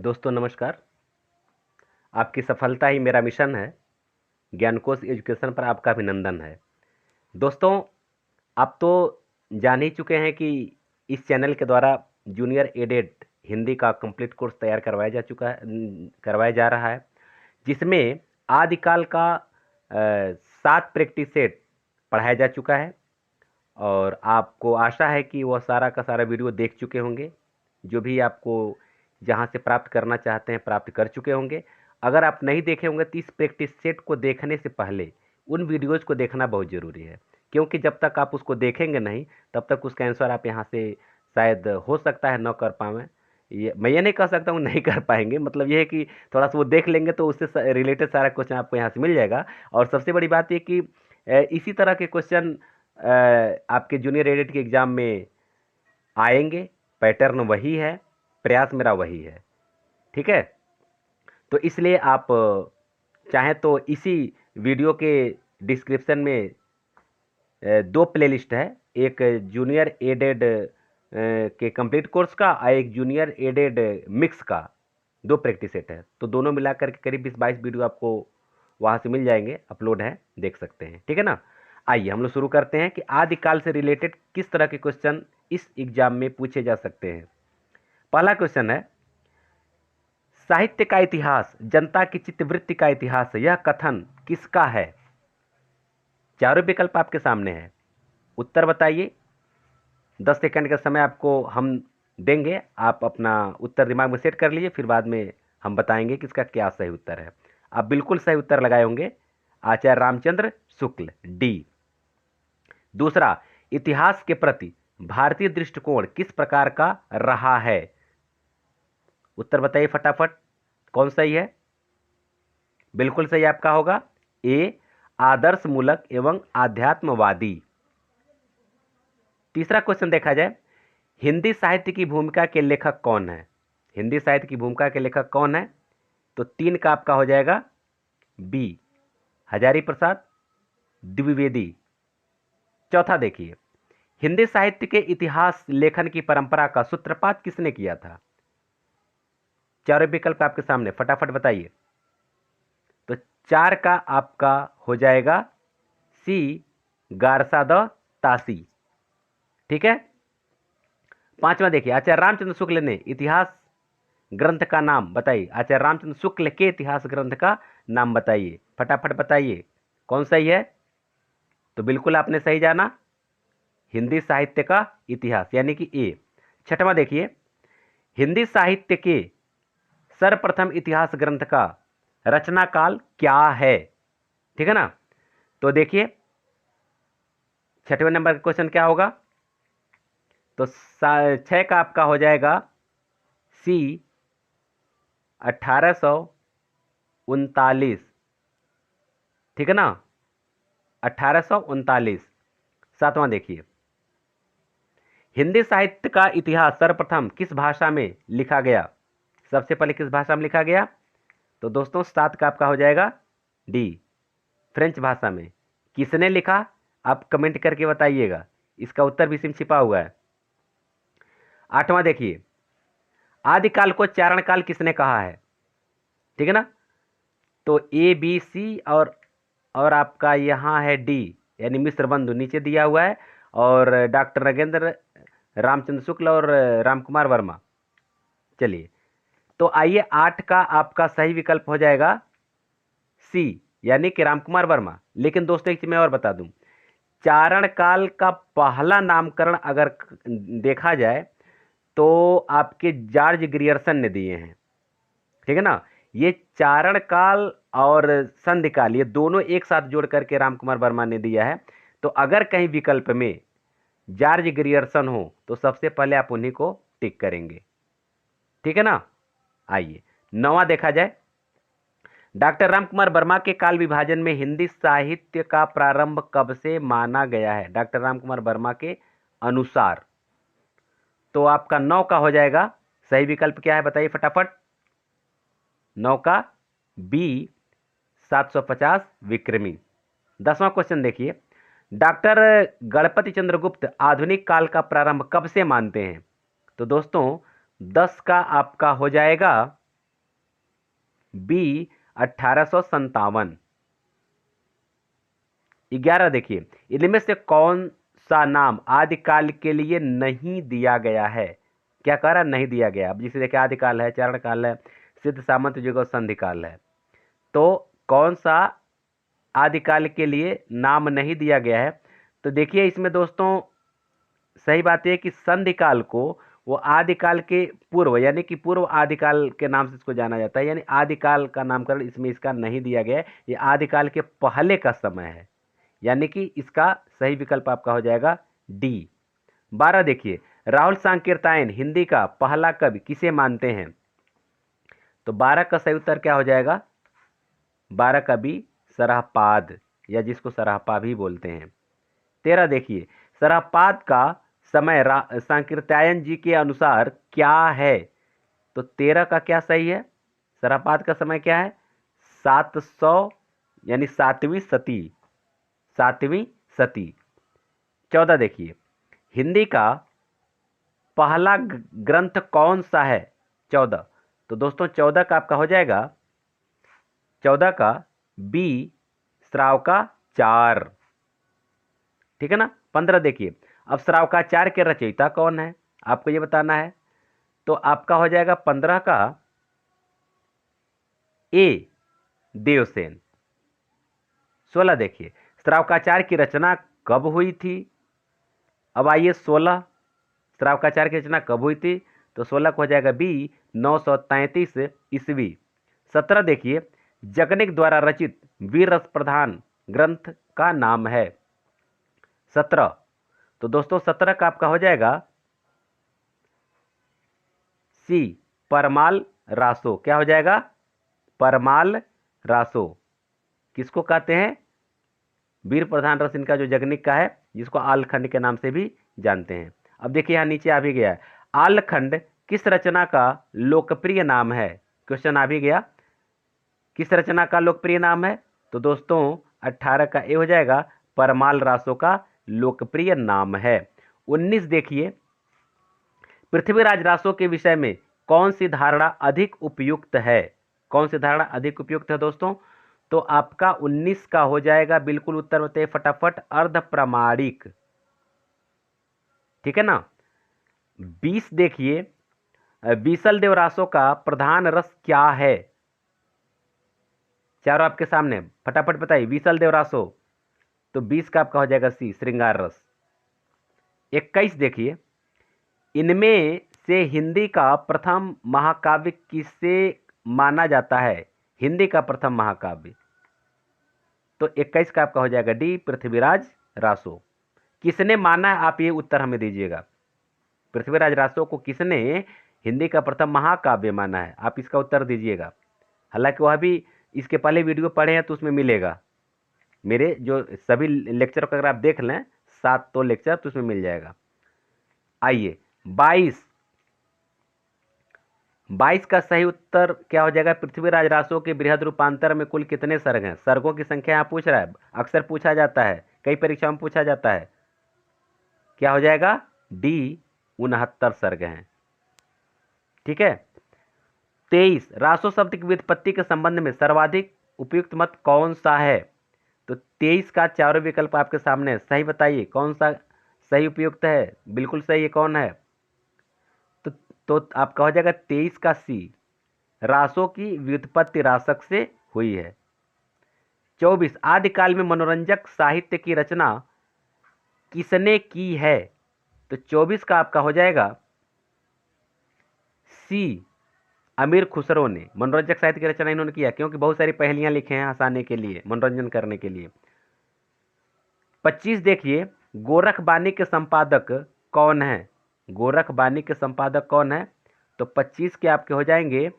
दोस्तों नमस्कार। आपकी सफलता ही मेरा मिशन है। ज्ञानकोश एजुकेशन पर आपका अभिनंदन है। दोस्तों, आप तो जान ही चुके हैं कि इस चैनल के द्वारा जूनियर एडेड हिंदी का कंप्लीट कोर्स तैयार करवाया जा रहा है, जिसमें आदिकाल का 7 प्रैक्टिस सेट पढ़ाया जा चुका है और आपको आशा है कि वह सारा का सारा वीडियो देख चुके होंगे। जो भी आपको जहाँ से प्राप्त करना चाहते हैं प्राप्त कर चुके होंगे। अगर आप नहीं देखे होंगे तो इस प्रैक्टिस सेट को देखने से पहले उन वीडियोज़ को देखना बहुत ज़रूरी है, क्योंकि जब तक आप उसको देखेंगे नहीं तब तक उसका आंसर आप यहाँ से शायद हो सकता है न कर पाएँ। मैं ये नहीं कह सकता हूँ नहीं कर पाएंगे, मतलब ये है कि थोड़ा सा वो देख लेंगे तो उससे रिलेटेड सारा क्वेश्चन आपको यहाँ से मिल जाएगा। और सबसे बड़ी बात ये कि इसी तरह के क्वेश्चन आपके जूनियर एडिट के एग्ज़ाम में आएंगे। पैटर्न वही है, प्रयास मेरा वही है, ठीक है। तो इसलिए आप चाहें तो इसी वीडियो के डिस्क्रिप्शन में 2 प्लेलिस्ट है। एक जूनियर एडेड के कंप्लीट कोर्स का और एक जूनियर एडेड मिक्स का 2 प्रैक्टिस सेट है। तो दोनों मिलाकर के करीब 20-22 वीडियो आपको वहाँ से मिल जाएंगे, अपलोड है, देख सकते हैं, ठीक है ना। आइए हम लोग शुरू करते हैं कि आदिकाल से रिलेटेड किस तरह के क्वेश्चन इस एग्जाम में पूछे जा सकते हैं। पहला क्वेश्चन है, साहित्य का इतिहास जनता की चित्तवृत्ति का इतिहास है, यह कथन किसका है। चारों विकल्प आपके सामने है, उत्तर बताइए। 10 सेकंड का समय आपको हम देंगे, आप अपना उत्तर दिमाग में सेट कर लीजिए, फिर बाद में हम बताएंगे कि इसका क्या सही उत्तर है। आप बिल्कुल सही उत्तर लगाए होंगे, आचार्य रामचंद्र शुक्ल, डी। दूसरा, इतिहास के प्रति भारतीय दृष्टिकोण किस प्रकार का रहा है। उत्तर बताइए फटाफट, कौन सही है। बिल्कुल सही आपका होगा ए, आदर्श मूलक एवं आध्यात्मवादी। तीसरा क्वेश्चन देखा जाए, हिंदी साहित्य की भूमिका के लेखक कौन है। हिंदी साहित्य की भूमिका के लेखक कौन है, तो 3 का आपका हो जाएगा बी, हजारी प्रसाद द्विवेदी। चौथा देखिए, हिंदी साहित्य के इतिहास लेखन की परंपरा का सूत्रपात किसने किया था। चारों विकल्प आपके सामने, फटाफट बताइए। तो 4 का आपका हो जाएगा सी, गारसाद तासी, ठीक है। पांचवा देखिए, आचार्य रामचंद्र शुक्ल ने इतिहास ग्रंथ का नाम बताइए। आचार्य रामचंद्र शुक्ल के इतिहास ग्रंथ का नाम बताइए, फटाफट बताइए कौन सही है। तो बिल्कुल आपने सही जाना, हिंदी साहित्य का इतिहास यानी कि ए। छठवां देखिए, हिंदी साहित्य के सर्वप्रथम इतिहास ग्रंथ का रचना काल क्या है, ठीक है ना। तो देखिए 6वें नंबर का क्वेश्चन क्या होगा, तो 6 का आपका हो जाएगा सी, 1839, ठीक है ना, 1839। 7वां देखिए, हिंदी साहित्य का इतिहास सर्वप्रथम किस भाषा में लिखा गया। सबसे पहले किस भाषा में लिखा गया, तो दोस्तों 7 का आपका हो जाएगा डी, फ्रेंच भाषा में। किसने लिखा, आप कमेंट करके बताइएगा, इसका उत्तर भी इसमें छिपा हुआ है। 8वां देखिए, आदिकाल को चारण काल किसने कहा है, ठीक है ना। तो ए बी सी और आपका यहाँ है डी, यानी मिश्र बंधु नीचे दिया हुआ है, और डॉक्टर नगेंद्र रामचंद्र शुक्ल और रामकुमार वर्मा। चलिए, तो आइए 8 का आपका सही विकल्प हो जाएगा सी, यानी कि रामकुमार वर्मा। लेकिन दोस्तों एक चीज मैं और बता दूं, चारण काल का पहला नामकरण अगर देखा जाए तो आपके जॉर्ज ग्रियर्सन ने दिए हैं, ठीक है ना। ये चारण काल और संधि काल ये दोनों एक साथ जोड़ करके रामकुमार वर्मा ने दिया है। तो अगर कहीं विकल्प में जॉर्ज ग्रियर्सन हो तो सबसे पहले आप उन्हीं को टिक करेंगे, ठीक है ना। आइए 9वां देखा जाए, डॉक्टर रामकुमार वर्मा के काल विभाजन में हिंदी साहित्य का प्रारंभ कब से माना गया है, डॉक्टर रामकुमार वर्मा के अनुसार। तो आपका 9 का हो जाएगा सही विकल्प क्या है बताइए फटाफट। 9 का बी, 750 विक्रमी। 10वां क्वेश्चन देखिए, डॉक्टर गणपति चंद्रगुप्त आधुनिक काल का प्रारंभ कब से मानते हैं। तो दोस्तों 10 का आपका हो जाएगा बी 1857। 11 देखिए, इनमें से कौन सा नाम आदिकाल के लिए नहीं दिया गया है? क्या कह रहा है? नहीं दिया गया। अब जिसे देखिए आदिकाल है, चारण काल है, सिद्ध सामंत युग और संधि काल है। तो कौन सा आदिकाल के लिए नाम नहीं दिया गया है? तो देखिए इसमें दोस्तों सही बात है कि संधि काल को वो आदिकाल के पूर्व यानी कि पूर्व आदिकाल के नाम से इसको जाना जाता है, यानी आदिकाल का नामकरण इसमें इसका नहीं दिया गया है। ये आदिकाल के पहले का समय है, यानी कि इसका सही विकल्प आपका हो जाएगा डी। 12 देखिए, राहुल सांकृत्यायन हिंदी का पहला कवि किसे मानते हैं? तो 12 का सही उत्तर क्या हो जाएगा? 12 कवि सरहपाद, या जिसको सरहपा भी बोलते हैं। 13 देखिए, सरहपाद का समय सांकृत्यायन जी के अनुसार क्या है? तो 13 का क्या सही है? सरहपाद का समय क्या है? 700 यानी 7वीं सती, 7वीं सती। 14 देखिए, हिंदी का पहला ग्रंथ कौन सा है? 14। तो दोस्तों 14 का आपका हो जाएगा, 14 का बी श्रावकाचार, ठीक है ना। 15 देखिए, अब श्रावकाचार के रचयिता कौन है आपको ये बताना है। तो आपका हो जाएगा 15 का ए देवसेन। 16 देखिए, श्रावकाचार की रचना कब हुई थी? अब आइए 16, श्रावकाचार की रचना कब हुई थी? तो 16 को हो जाएगा बी 933 ईस्वी। 17 देखिए, जगनिक द्वारा रचित वीर रस प्रधान ग्रंथ का नाम है? 17। तो दोस्तों 17 का आपका हो जाएगा सी परमाल रासो। क्या हो जाएगा? परमाल रासो। किसको कहते हैं? वीर प्रधान रस इनका जो जगनिक का है, जिसको आलखंड के नाम से भी जानते हैं। अब देखिए यहाँ नीचे आ भी गया है, आलखंड किस रचना का लोकप्रिय नाम है? क्वेश्चन आ भी गया, किस रचना का लोकप्रिय नाम है? तो दोस्तों 18 का ए हो जाएगा, परमाल रासो का लोकप्रिय नाम है। 19 देखिए, पृथ्वीराज रासो के विषय में कौन सी धारणा अधिक उपयुक्त है? कौन सी धारणा अधिक उपयुक्त है दोस्तों? तो आपका 19 का हो जाएगा, बिल्कुल उत्तर बताइए फटाफट, अर्ध प्रामाणिक, ठीक है ना। 20 देखिए, बीसल देव रासो का प्रधान रस क्या है? चारों आपके सामने, फटाफट बताइए, बीसल देव रासो। तो 20 का आपका हो जाएगा सी श्रृंगार रस। 21 देखिए, इनमें से हिंदी का प्रथम महाकाव्य किसे माना जाता है? हिंदी का प्रथम महाकाव्य, तो 21 का आपका हो जाएगा डी पृथ्वीराज रासो। किसने माना है, आप ये उत्तर हमें दीजिएगा। पृथ्वीराज रासो को किसने हिंदी का प्रथम महाकाव्य माना है? आप इसका उत्तर दीजिएगा। हालांकि वह भी इसके पहले वीडियो पढ़े हैं तो उसमें मिलेगा, मेरे जो सभी लेक्चर को अगर आप देख लें 7 तो लेक्चर, तो उसमें मिल जाएगा। आइए 22 का सही उत्तर क्या हो जाएगा? पृथ्वीराज रासो के बृहद रूपांतर में कुल कितने सर्ग हैं? सर्गों की संख्या यहाँ पूछ रहा है, अक्सर पूछा जाता है, कई परीक्षाओं में पूछा जाता है। क्या हो जाएगा? डी 69 सर्ग हैं, ठीक है। 23, रासो शब्द की व्युत्पत्ति के संबंध में सर्वाधिक उपयुक्त मत कौन सा है? तो 23 का चारों विकल्प आपके सामने, सही बताइए कौन सा सही उपयुक्त है? बिल्कुल सही है, कौन है? तो आपका हो जाएगा 23 का सी, रासों की व्युत्पत्ति रासक से हुई है। 24, आदिकाल में मनोरंजक साहित्य की रचना किसने की है? तो 24 का आपका हो जाएगा सी, अमीर खुसरो ने मनोरंजक साहित्य की रचना इन्होंने किया, क्योंकि बहुत सारी पहेलियां लिखे हैं हंसाने के लिए, मनोरंजन करने के लिए। 25 देखिए, गोरखबानी के संपादक कौन है? गोरखबानी के संपादक कौन है? तो 25 के आपके हो जाएंगे,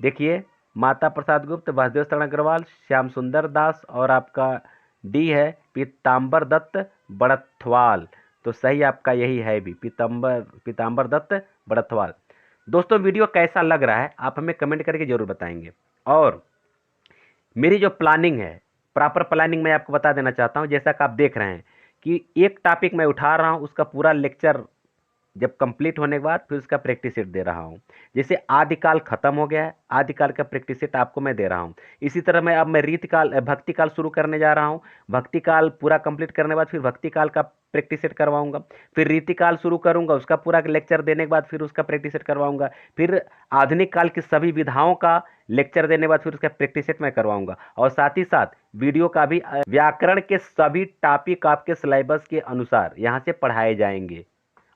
देखिए, माता प्रसाद गुप्त, वासुदेव शरण अग्रवाल, श्याम सुंदर दास, और आपका डी है पीताम्बर दत्त बड़थवाल। तो सही आपका यही है भी, पीताम्बर दत्त बड़थवाल। दोस्तों वीडियो कैसा लग रहा है आप हमें कमेंट करके जरूर बताएंगे। और मेरी जो प्लानिंग है, प्रॉपर प्लानिंग मैं आपको बता देना चाहता हूं। जैसा कि आप देख रहे हैं कि एक टॉपिक मैं उठा रहा हूं, उसका पूरा लेक्चर जब कंप्लीट होने के बाद फिर उसका प्रैक्टिस सेट दे रहा हूँ। जैसे आदिकाल खत्म हो गया है, आदिकाल का प्रैक्टिस सेट आपको मैं दे रहा हूँ। इसी तरह मैं रीतिकाल भक्ति काल शुरू करने जा रहा हूँ। भक्ति काल पूरा कंप्लीट करने के बाद फिर भक्ति काल का प्रैक्टिस सेट करवाऊंगा। फिर रीतिकाल शुरू करूंगा, उसका पूरा लेक्चर देने के बाद फिर उसका प्रैक्टिस सेट करवाऊंगा। फिर आधुनिक काल की सभी विधाओं का लेक्चर देने के बाद फिर उसका प्रैक्टिस सेट मैं करवाऊंगा। और साथ ही साथ वीडियो का भी व्याकरण के सभी टॉपिक आपके सिलेबस के अनुसार यहाँ से पढ़ाए जाएंगे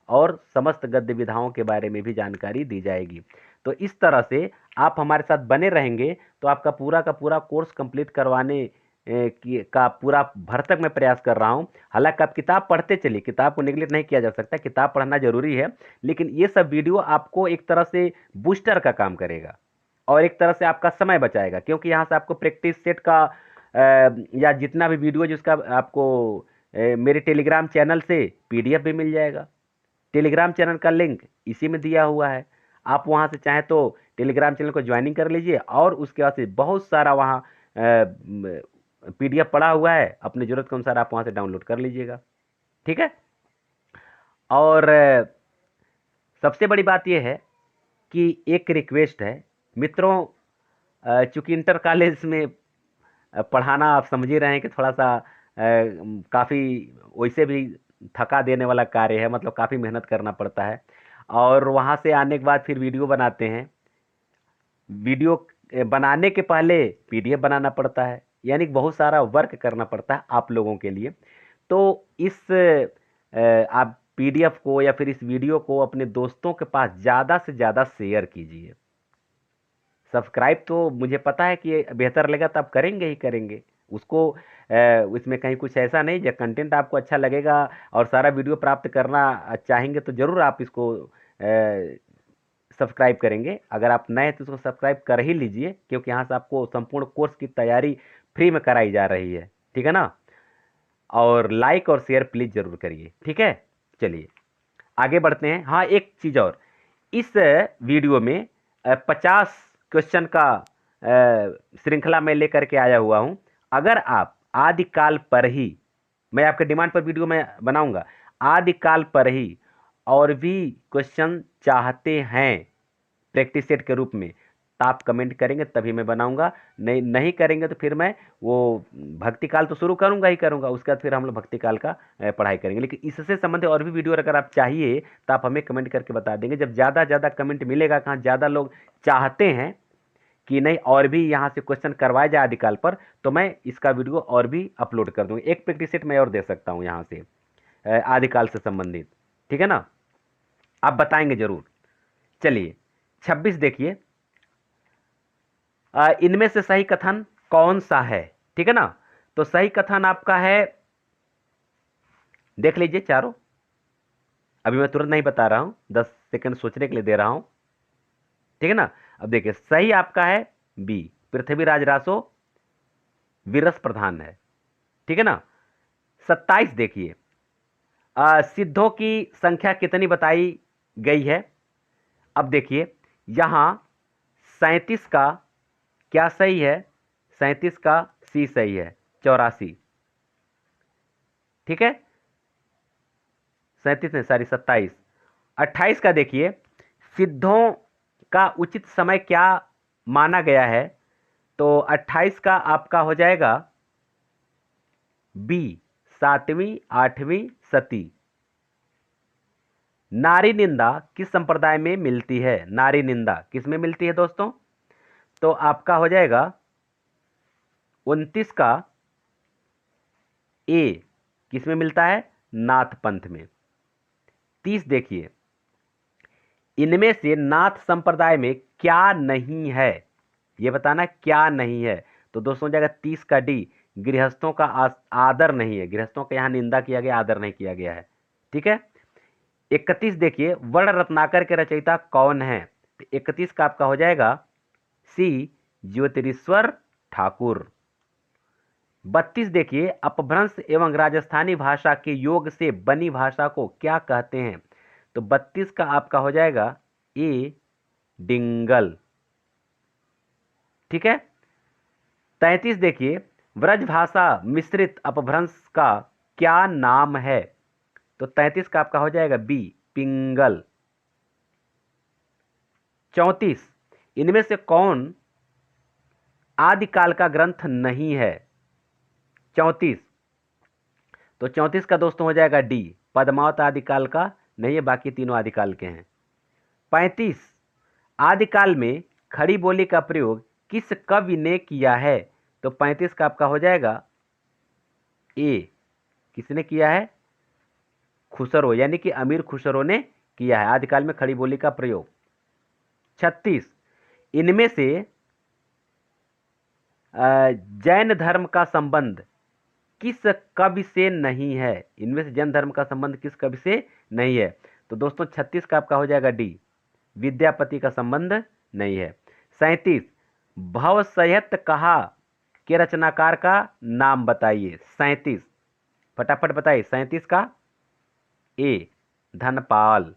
और समस्त गद्य विधाओं के बारे में भी जानकारी दी जाएगी। तो इस तरह से आप हमारे साथ बने रहेंगे तो आपका पूरा का पूरा कोर्स कंप्लीट करवाने का पूरा भरसक मैं प्रयास कर रहा हूं। हालांकि आप किताब पढ़ते चलिए, किताब को निगलेक्ट नहीं किया जा सकता, किताब पढ़ना जरूरी है, लेकिन ये सब वीडियो आपको एक तरह से बूस्टर का काम करेगा और एक तरह से आपका समय बचाएगा, क्योंकि यहाँ से आपको प्रैक्टिस सेट का या जितना भी वीडियो जिसका आपको मेरे टेलीग्राम चैनल से पीडीएफ भी मिल जाएगा। टेलीग्राम चैनल का लिंक इसी में दिया हुआ है, आप वहां से चाहें तो टेलीग्राम चैनल को ज्वाइनिंग कर लीजिए और उसके बाद से बहुत सारा वहाँ पीडीएफ पड़ा हुआ है, अपनी ज़रूरत के अनुसार आप वहाँ से डाउनलोड कर लीजिएगा। ठीक है। और सबसे बड़ी बात यह है कि एक रिक्वेस्ट है मित्रों, चूंकि इंटर कॉलेज में पढ़ाना आप समझ ही रहे हैं कि थोड़ा सा काफ़ी वैसे भी थका देने वाला कार्य है, मतलब काफ़ी मेहनत करना पड़ता है और वहाँ से आने के बाद फिर वीडियो बनाते हैं। वीडियो बनाने के पहले पीडीएफ बनाना पड़ता है, यानी बहुत सारा वर्क करना पड़ता है आप लोगों के लिए। तो इस आप पीडीएफ को या फिर इस वीडियो को अपने दोस्तों के पास ज़्यादा से ज़्यादा शेयर कीजिए। सब्सक्राइब तो मुझे पता है कि बेहतर लगेगा तो आप करेंगे ही करेंगे उसको, इसमें कहीं कुछ ऐसा नहीं, जब कंटेंट आपको अच्छा लगेगा और सारा वीडियो प्राप्त करना चाहेंगे तो ज़रूर आप इसको सब्सक्राइब करेंगे। अगर आप नए हैं तो इसको सब्सक्राइब कर ही लीजिए, क्योंकि यहाँ से आपको संपूर्ण कोर्स की तैयारी फ्री में कराई जा रही है। ठीक है ना। और लाइक और शेयर प्लीज़ ज़रूर करिए। ठीक है, चलिए आगे बढ़ते हैं। हाँ, एक चीज़ और, इस वीडियो में 50 क्वेश्चन का श्रृंखला में लेकर के आया हुआ हूं। अगर आप आदिकाल पर ही, मैं आपके डिमांड पर वीडियो में बनाऊंगा, आदिकाल पर ही और भी क्वेश्चन चाहते हैं प्रैक्टिस सेट के रूप में, तो आप कमेंट करेंगे तभी मैं बनाऊंगा, नहीं करेंगे तो फिर मैं वो भक्ति काल तो शुरू करूंगा ही करूंगा, उसके बाद फिर हम लोग भक्ति काल का पढ़ाई करेंगे। लेकिन इससे संबंधित और भी वीडियो अगर आप चाहिए तो आप हमें कमेंट करके बता देंगे। जब ज़्यादा ज़्यादा कमेंट मिलेगा, कहाँ ज़्यादा लोग चाहते हैं कि नहीं और भी यहाँ से क्वेश्चन करवाए जाए आदिकाल पर, तो मैं इसका वीडियो और भी अपलोड कर दूँगा। एक प्रैक्टिस सेट मैं और दे सकता हूँ यहाँ से आदिकाल से संबंधित। ठीक है ना, आप बताएंगे जरूर। चलिए 26 देखिए, इनमें से सही कथन कौन सा है। ठीक है ना, तो सही कथन आपका है, देख लीजिए चारों, अभी मैं तुरंत नहीं बता रहा हूं, 10 सेकंड सोचने के लिए दे रहा हूं। ठीक है ना, अब देखिए सही आपका है बी, पृथ्वीराज रासो विरस प्रधान है। ठीक है ना। 27 देखिए, सिद्धों की संख्या कितनी बताई गई है। अब देखिए यहां 37 का क्या सही है, 37 का सी सही है, 84। ठीक है, 37 नहीं सॉरी 27। 28 का देखिए, सिद्धों का उचित समय क्या माना गया है, तो 28 का आपका हो जाएगा बी, 7वीं 8वीं सती। नारी निंदा किस संप्रदाय में मिलती है, नारी निंदा किस में मिलती है दोस्तों, तो आपका हो जाएगा 29 का ए, किस में मिलता है, नाथ पंथ में। 30 देखिए, इनमें से नाथ संप्रदाय में क्या नहीं है, ये बताना क्या नहीं है, तो दोस्तों हो जाएगा 30 का डी, गृहस्थों का आदर नहीं है, गृहस्थों का यहां निंदा किया गया, आदर नहीं किया गया है। ठीक है। 31 देखिए, वर्ण रत्नाकर के रचयिता कौन है, तो 31 का आपका हो जाएगा सी, ज्योतिरीश्वर ठाकुर। 32 देखिए, अपभ्रंश एवं राजस्थानी भाषा के योग से बनी भाषा को क्या कहते हैं, तो 32 का आपका हो जाएगा ए, डिंगल। ठीक है। 33 देखिए, ब्रज भाषा मिश्रित अपभ्रंश का क्या नाम है, तो 33 का आपका हो जाएगा बी, पिंगल। 34, इनमें से कौन आदिकाल का ग्रंथ नहीं है? 34, तो 34 का दोस्तों हो जाएगा डी, पद्मावत आदिकाल का नहीं है, बाकी तीनों आदिकाल के हैं। 35, आदिकाल में खड़ी बोली का प्रयोग किस कवि ने किया है? तो 35 का आपका हो जाएगा ए, किसने किया है? खुसरो, यानी कि अमीर खुसरो ने किया है आदिकाल में खड़ी बोली का प्रयोग। 36, इनमें से जैन धर्म का संबंध किस कवि से नहीं है? इनमें से जैन धर्म का संबंध किस कवि से नहीं है? तो दोस्तों 36 का आपका हो जाएगा डी, विद्यापति का संबंध नहीं है। 37, भव सहित कहा के रचनाकार का नाम बताइए। 37, फटाफट बताइए। 37 का ए, धनपाल।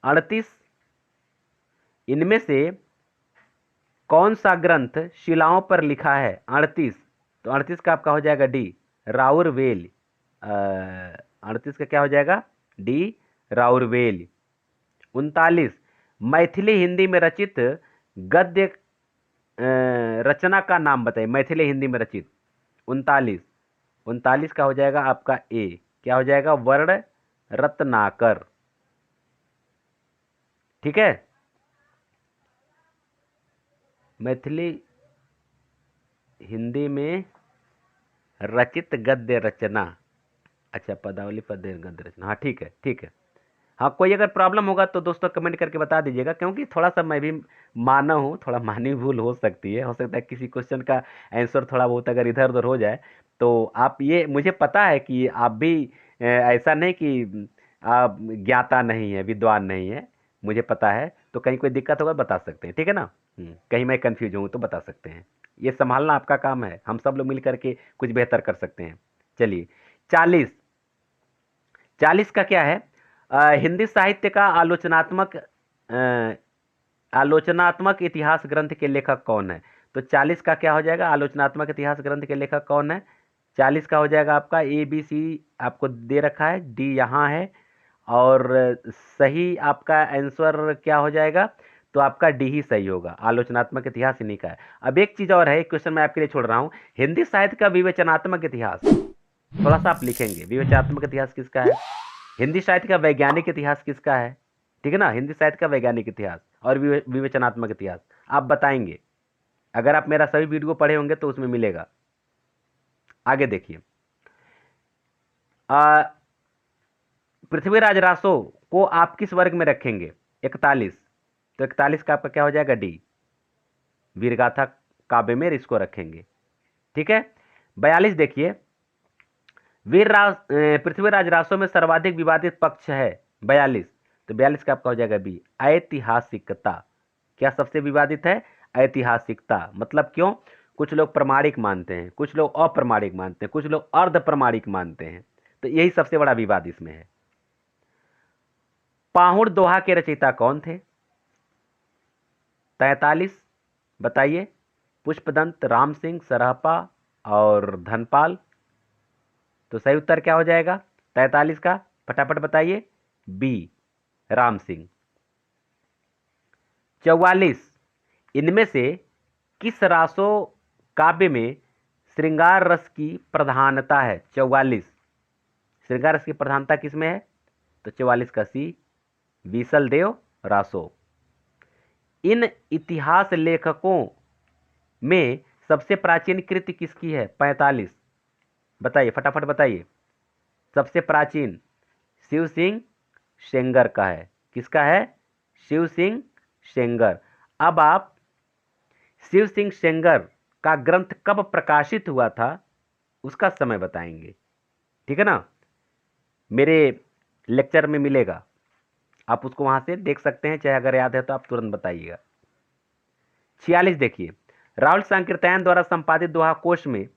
38, इनमें से कौन सा ग्रंथ शिलाओं पर लिखा है? 38, तो 38 का आपका हो जाएगा डी, राउरवेल। 38 का क्या हो जाएगा? डी, राउरवेल। 39, मैथिली हिंदी में रचित गद्य रचना का नाम बताइए, मैथिली हिंदी में रचित। 39 का हो जाएगा आपका ए, क्या हो जाएगा? वर्ण रत्नाकर। ठीक है, मैथिली हिंदी में रचित गद्य रचना। अच्छा, पदावली पद्य गद्य रचना, हाँ ठीक है, ठीक है। हाँ, कोई अगर प्रॉब्लम होगा तो दोस्तों कमेंट करके बता दीजिएगा, क्योंकि थोड़ा सा मैं भी मानव हूँ, थोड़ा मानवी भूल हो सकती है, हो सकता है किसी क्वेश्चन का आंसर थोड़ा बहुत अगर इधर उधर हो जाए, तो आप ये, मुझे पता है कि आप भी ऐसा नहीं कि आप ज्ञाता नहीं है, विद्वान नहीं है, मुझे पता है, तो कहीं कोई दिक्कत होगा बता सकते हैं, ठीक है ना। कहीं मैं कंफ्यूज हूँ तो बता सकते हैं, ये संभालना आपका काम है, हम सब लोग मिल करके कुछ बेहतर कर सकते हैं। चलिए, 40, 40 का क्या है? हिंदी साहित्य का आलोचनात्मक इतिहास ग्रंथ के लेखक कौन है? तो 40 का क्या हो जाएगा? आलोचनात्मक इतिहास ग्रंथ के लेखक कौन है? 40 का हो जाएगा आपका ए बी सी, आपको दे रखा है, डी यहाँ है, और सही आपका आंसर क्या हो जाएगा? तो आपका डी ही सही होगा, आलोचनात्मक इतिहास इन्हीं का है। अब एक चीज और है, एक क्वेश्चन मैं आपके लिए छोड़ रहा हूँ, हिंदी साहित्य का विवेचनात्मक इतिहास थोड़ा सा आप लिखेंगे, विवेचनात्मक इतिहास किसका है? हिंदी साहित्य का वैज्ञानिक इतिहास किसका है? ठीक है ना, हिंदी साहित्य का वैज्ञानिक इतिहास और विवेचनात्मक इतिहास आप बताएंगे, अगर आप मेरा सभी वीडियो पढ़े होंगे तो उसमें मिलेगा। आगे देखिए, पृथ्वीराज रासो को आप किस वर्ग में रखेंगे? 41, तो 41 का आपका क्या हो जाएगा? डी, वीरगाथा काव्य में इसको रखेंगे। ठीक है, 42 देखिए, पृथ्वीराज रासो में सर्वाधिक विवादित पक्ष है 42, तो 42 का आपका हो जाएगा बी, ऐतिहासिकता। क्या सबसे विवादित है? ऐतिहासिकता। मतलब क्यों? कुछ लोग प्रमाणिक मानते हैं, कुछ लोग अप्रमाणिक मानते हैं, कुछ लोग अर्ध प्रमाणिक मानते हैं, तो यही सबसे बड़ा विवाद इसमें है। पाहुड़ दोहा के रचयिता कौन थे? 43, बताइए। पुष्पदंत, राम सिंह, सरहपा और धनपाल। तो सही उत्तर क्या हो जाएगा 43 का? फटाफट बताइए। बी, राम सिंह। 44, इनमें से किस रासो काव्य में श्रृंगार रस की प्रधानता है? 44, श्रृंगार रस की प्रधानता किसमें है? तो 44 का सी, बीसल देव रासो। इन इतिहास लेखकों में सबसे प्राचीन कृति किसकी है? 45, बताइए, फटाफट बताइए। सबसे प्राचीन शिव सिंह सेंगर का है। किसका है? शिव सिंह सेंगर। अब आप शिव सिंह सेंगर का ग्रंथ कब प्रकाशित हुआ था उसका समय बताएंगे, ठीक है ना। मेरे लेक्चर में मिलेगा, आप उसको वहां से देख सकते हैं, चाहे अगर याद है तो आप तुरंत बताइएगा। 46 देखिए, राहुल सांकृत्यायन द्वारा संपादित दोहा कोश में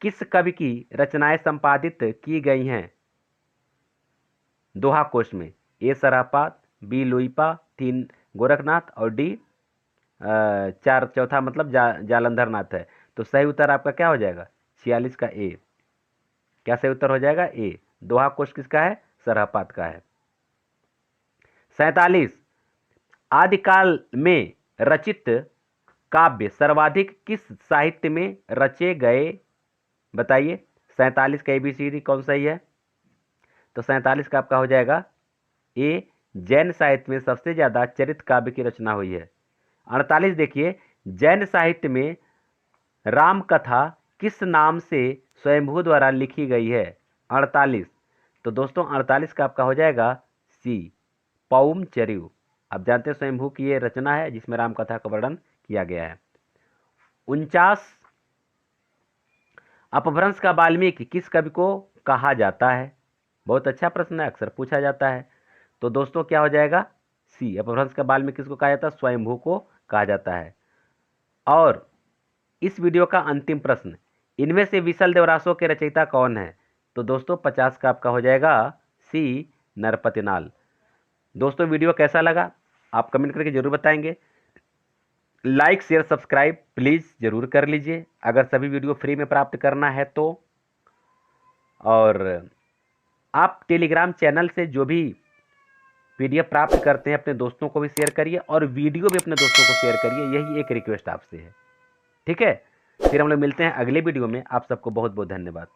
किस कवि की रचनाएं संपादित की गई हैं? दोहा कोश में ए सरापात, बी लुइपा, 3 गोरखनाथ और डी चार, चौथा मतलब जालंधर नाथ है। तो सही उत्तर आपका क्या हो जाएगा? 46 का ए। क्या सही उत्तर हो जाएगा? ए। दोहा कोश किसका है? सरहपात का है। 47 आदिकाल में रचित काव्य सर्वाधिक किस साहित्य में रचे गए? बताइए 47 का ABCD कौन सही है? तो 47 का आपका हो जाएगा ए, जैन साहित्य में सबसे ज्यादा चरित काव्य की रचना हुई है। 48 देखिए, जैन साहित्य में राम कथा किस नाम से स्वयंभू द्वारा लिखी गई है? 48। तो दोस्तों 48 का आपका हो जाएगा सी, पौम चरिऊ। आप जानते हैं स्वयंभू की ये रचना है जिसमें राम कथा का वर्णन किया गया है। 49 अपभ्रंश का वाल्मीकि किस कवि को कहा जाता है? बहुत अच्छा प्रश्न है, अक्सर पूछा जाता है। तो दोस्तों क्या हो जाएगा? सी, अपभ्रंश का वाल्मीकि किसको कहा जाता है? स्वयंभू को कहा जाता है। और इस वीडियो का अंतिम प्रश्न, इनमें से विसल देवरासों के रचयिता कौन है? तो दोस्तों 50 का आपका हो जाएगा सी, नरपतिनाल। दोस्तों वीडियो कैसा लगा आप कमेंट करके जरूर बताएंगे। लाइक शेयर सब्सक्राइब प्लीज़ ज़रूर कर लीजिए अगर सभी वीडियो फ्री में प्राप्त करना है तो। और आप टेलीग्राम चैनल से जो भी PDF प्राप्त करते हैं अपने दोस्तों को भी शेयर करिए और वीडियो भी अपने दोस्तों को शेयर करिए, यही एक रिक्वेस्ट आपसे है। ठीक है, फिर हम लोग मिलते हैं अगले वीडियो में। आप सबको बहुत बहुत धन्यवाद।